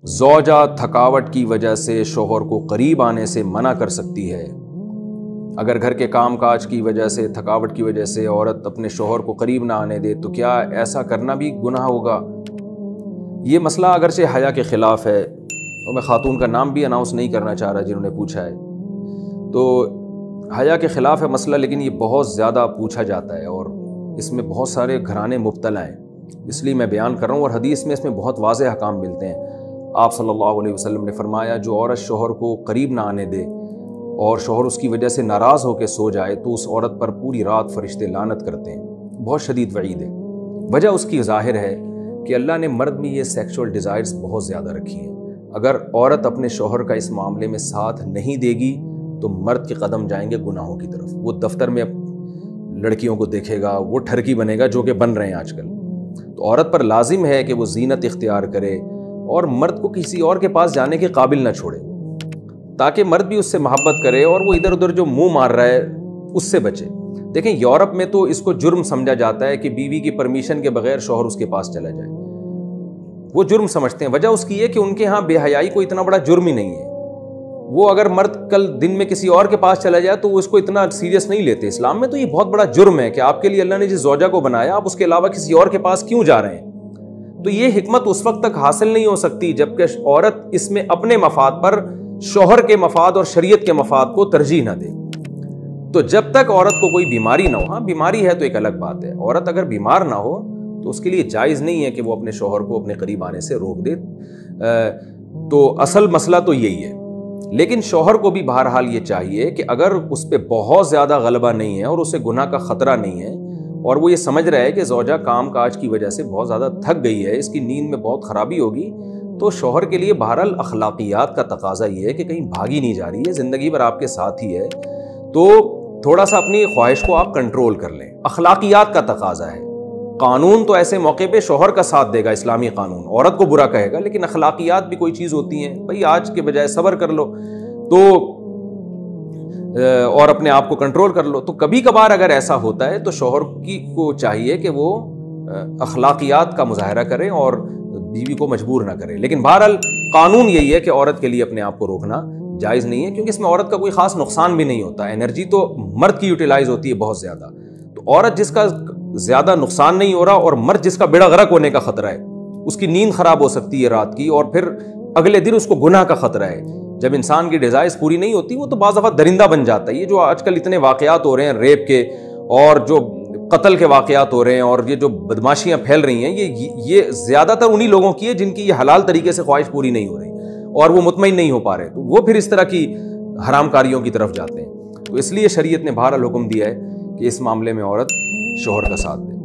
زوجہ تھکاوٹ کی وجہ سے شوہر کو قریب آنے سے منع کر سکتی ہے۔ اگر گھر کے کام کاج کی وجہ سے، تھکاوٹ کی وجہ سے عورت اپنے شوہر کو قریب نہ آنے دے تو کیا ایسا کرنا بھی گناہ ہوگا؟ یہ مسئلہ اگرچہ حیا کے خلاف ہے، اور میں خاتون کا نام بھی اناؤنس نہیں کرنا چاہ رہا جنہوں نے پوچھا ہے، تو حیا کے خلاف ہے مسئلہ، لیکن یہ بہت زیادہ پوچھا جاتا ہے اور اس میں بہت سارے گھرانے مبتلا ہیں، اس لیے میں بیان کر رہا ہوں۔ اور حدیث میں اس میں بہت واضح احکام ملتے ہیں۔ آپ صلی اللہ علیہ وسلم نے فرمایا جو عورت شوہر کو قریب نہ آنے دے اور شوہر اس کی وجہ سے ناراض ہو کے سو جائے تو اس عورت پر پوری رات فرشتے لعنت کرتے ہیں۔ بہت شدید وعید ہے۔ وجہ اس کی ظاہر ہے کہ اللہ نے مرد میں یہ سیکشول ڈیزائرز بہت زیادہ رکھی ہیں۔ اگر عورت اپنے شوہر کا اس معاملے میں ساتھ نہیں دے گی تو مرد کے قدم جائیں گے گناہوں کی طرف۔ وہ دفتر میں لڑکیوں کو دیکھے گا، وہ ٹھرکی بنے گا جو کہ بن رہے ہیں آج کل۔ تو عورت پر لازم ہے کہ وہ زینت اختیار کرے اور مرد کو کسی اور کے پاس جانے کے قابل نہ چھوڑے، تاکہ مرد بھی اس سے محبت کرے اور وہ ادھر ادھر جو منہ مار رہا ہے اس سے بچے۔ دیکھیں یورپ میں تو اس کو جرم سمجھا جاتا ہے کہ بیوی کی پرمیشن کے بغیر شوہر اس کے پاس چلا جائے، وہ جرم سمجھتے ہیں۔ وجہ اس کی ہے کہ ان کے ہاں بے حیائی کو اتنا بڑا جرم ہی نہیں ہے۔ وہ اگر مرد کل دن میں کسی اور کے پاس چلا جائے تو وہ اس کو اتنا سیریس نہیں لیتے۔ اسلام میں تو یہ بہت بڑا جرم ہے کہ آپ کے لیے اللہ نے جس زوجہ کو بنایا آپ اس کے علاوہ کسی اور کے پاس کیوں جا رہے ہیں۔ تو یہ حکمت اس وقت تک حاصل نہیں ہو سکتی جب کہ عورت اس میں اپنے مفاد پر شوہر کے مفاد اور شریعت کے مفاد کو ترجیح نہ دے۔ تو جب تک عورت کو کوئی بیماری نہ ہو، ہاں بیماری ہے تو ایک الگ بات ہے، عورت اگر بیمار نہ ہو تو اس کے لیے جائز نہیں ہے کہ وہ اپنے شوہر کو اپنے قریب آنے سے روک دے۔ تو اصل مسئلہ تو یہی ہے۔ لیکن شوہر کو بھی بہرحال یہ چاہیے کہ اگر اس پہ بہت زیادہ غلبہ نہیں ہے اور اسے گناہ کا خطرہ نہیں ہے اور وہ یہ سمجھ رہا ہے کہ زوجہ کام کاج کی وجہ سے بہت زیادہ تھک گئی ہے، اس کی نیند میں بہت خرابی ہوگی، تو شوہر کے لیے بہرحال اخلاقیات کا تقاضا یہ ہے کہ کہیں بھاگی نہیں جا رہی ہے، زندگی بھر آپ کے ساتھ ہی ہے، تو تھوڑا سا اپنی خواہش کو آپ کنٹرول کر لیں۔ اخلاقیات کا تقاضا ہے۔ قانون تو ایسے موقع پہ شوہر کا ساتھ دے گا، اسلامی قانون عورت کو برا کہے گا، لیکن اخلاقیات بھی کوئی چیز ہوتی ہیں، بھئی آج کے بجائے صبر کر لو تو اور اپنے آپ کو کنٹرول کر لو۔ تو کبھی کبھار اگر ایسا ہوتا ہے تو شوہر کو چاہیے کہ وہ اخلاقیات کا مظاہرہ کرے اور بیوی کو مجبور نہ کرے۔ لیکن بہرحال قانون یہی ہے کہ عورت کے لیے اپنے آپ کو روکنا جائز نہیں ہے، کیونکہ اس میں عورت کا کوئی خاص نقصان بھی نہیں ہوتا۔ انرجی تو مرد کی یوٹیلائز ہوتی ہے بہت زیادہ، تو عورت جس کا زیادہ نقصان نہیں ہو رہا اور مرد جس کا بیڑا غرق ہونے کا خطرہ ہے، اس کی نیند خراب ہو سکتی ہے رات کی اور پھر اگلے دن اس کو گناہ کا خطرہ ہے۔ جب انسان کی ڈیزائرز پوری نہیں ہوتی وہ تو بعض دفعہ درندہ بن جاتا ہے۔ یہ جو آج کل اتنے واقعات ہو رہے ہیں ریپ کے اور جو قتل کے واقعات ہو رہے ہیں اور یہ جو بدماشیاں پھیل رہی ہیں، یہ زیادہ تر انہی لوگوں کی ہے جن کی یہ حلال طریقے سے خواہش پوری نہیں ہو رہی اور وہ مطمئن نہیں ہو پا رہے، تو وہ پھر اس طرح کی حرام کاریوں کی طرف جاتے ہیں۔ تو اس لیے شریعت نے بہرحال حکم دیا ہے کہ اس معاملے میں عورت شوہر کا ساتھ دے۔